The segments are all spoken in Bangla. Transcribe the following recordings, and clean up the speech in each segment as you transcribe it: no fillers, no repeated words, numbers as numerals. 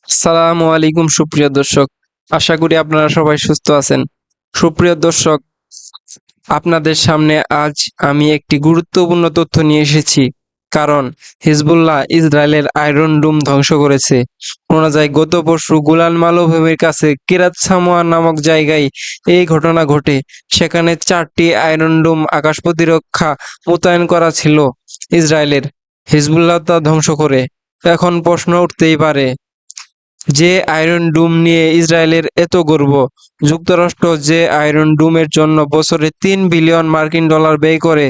আসসালামু আলাইকুম সুপ্রিয় দর্শক, আশা করি আপনারা সবাই সুস্থ আছেন। সুপ্রিয় দর্শক, আপনাদের সামনে আজ আমি একটি গুরুত্বপূর্ণ তথ্য নিয়ে এসেছি। কারণ হিজবুল্লাহ ইসরায়েলের আয়রন ডোম ধ্বংস করেছে। শোনা যায় গত পরশু গোলান মালভূমির কাছে কিরাত সামোয়া নামক জায়গায় এই ঘটনা ঘটে। সেখানে 4টি আয়রন ডোম আকাশ প্রতিরক্ষা মোতায়েন করা ছিল ইসরায়েলের। হিজবুল্লাহ তা ধ্বংস করে। এখন প্রশ্ন উঠতেই পারে, যে আয়রন ডোম নিয়ে ইসরায়েলের এত গর্ব, যুক্তরাষ্ট্র যে আয়রন ডোমের জন্য বছরে 3 বিলিয়ন মার্কিন ডলার ব্যয় করে,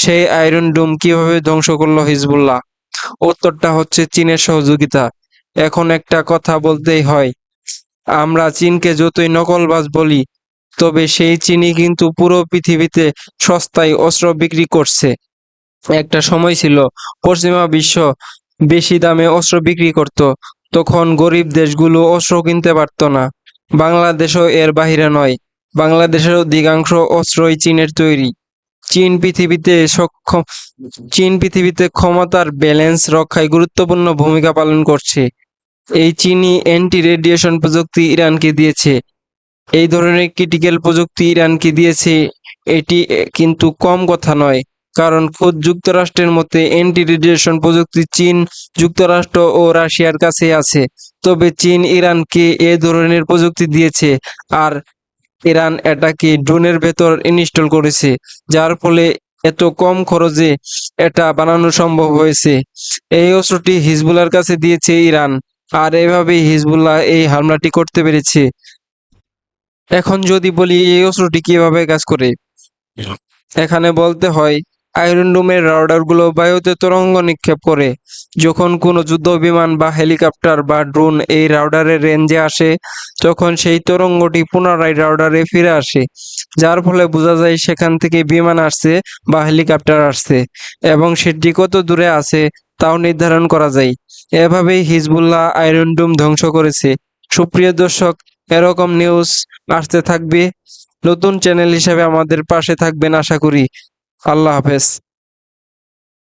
সেই আয়রন ডোম কিভাবে ধ্বংস করলো হিজবুল্লাহ? উত্তরটা হচ্ছে চীনের সহযোগিতা। এখন একটা কথা বলতেই হয়, আমরা চীনকে যতই নকলবাজ বলি, তবে সেই চীনই কিন্তু পুরো পৃথিবীতে সস্তায় অস্ত্র বিক্রি করছে। একটা সময় ছিল পশ্চিমা বিশ্ব বেশি দামে অস্ত্র বিক্রি করত, তখন গরিব দেশগুলো অস্ত্র কিনতে পারত না। বাংলাদেশও এর বাহিরে নয়। বাংলাদেশের অধিকাংশ অস্ত্রই চীনের তৈরি। চীন পৃথিবীতে সক্ষম চীন পৃথিবীতে ক্ষমতার ব্যালেন্স রক্ষায় গুরুত্বপূর্ণ ভূমিকা পালন করছে। এই চীনই অ্যান্টি রেডিয়েশন প্রযুক্তি ইরানকে দিয়েছে। এই ধরনের ক্রিটিক্যাল প্রযুক্তি ইরানকে দিয়েছে, এটি কিন্তু কম কথা নয়। কারণ খোদ যুক্তরাষ্ট্রের মতে অ্যান্টি রেডিয়েশন প্রযুক্তি চীন, যুক্তরাষ্ট্র ও রাশিয়ার কাছে আছে। তবে চীন ইরানকে এ ধরনের প্রযুক্তি দিয়েছে, আর ইরান এটাকে ড্রোনের ভেতর ইনস্টল করেছে, যার ফলে এত কম খরচে এটা বানানো সম্ভব হয়েছে। এই অস্ত্রটি হিজবুল্লাহর কাছে দিয়েছে ইরান, আর এভাবেই হিজবুল্লাহ এই হামলাটি করতে পেরেছে। এখন যদি বলি এই অস্ত্রটি কিভাবে কাজ করে, এখানে বলতে হয় আয়রন ডোমের রাডারগুলো বায়ুতে তরঙ্গ নিক্ষেপ করে। যখন কোনো যুদ্ধ বিমান বা হেলিকপ্টার বা ড্রোন এই রাডারের রেঞ্জে আসে, তখন সেই তরঙ্গটি পুনরায় রাডারে ফিরে আসে, যার ফলে বোঝা যায় সেখান থেকে বিমান আসছে বা হেলিকপ্টার আসছে, এবং সেটি কত দূরে আছে তাও নির্ধারণ করা যায়। এভাবেই হিজবুল্লাহ আয়রন ডোম ধ্বংস করেছে। সুপ্রিয় দর্শক, এরকম নিউজ আসতে থাকবে। নতুন চ্যানেল হিসেবে আমাদের পাশে থাকবেন আশা করি। আল্লাহ হাফেজ।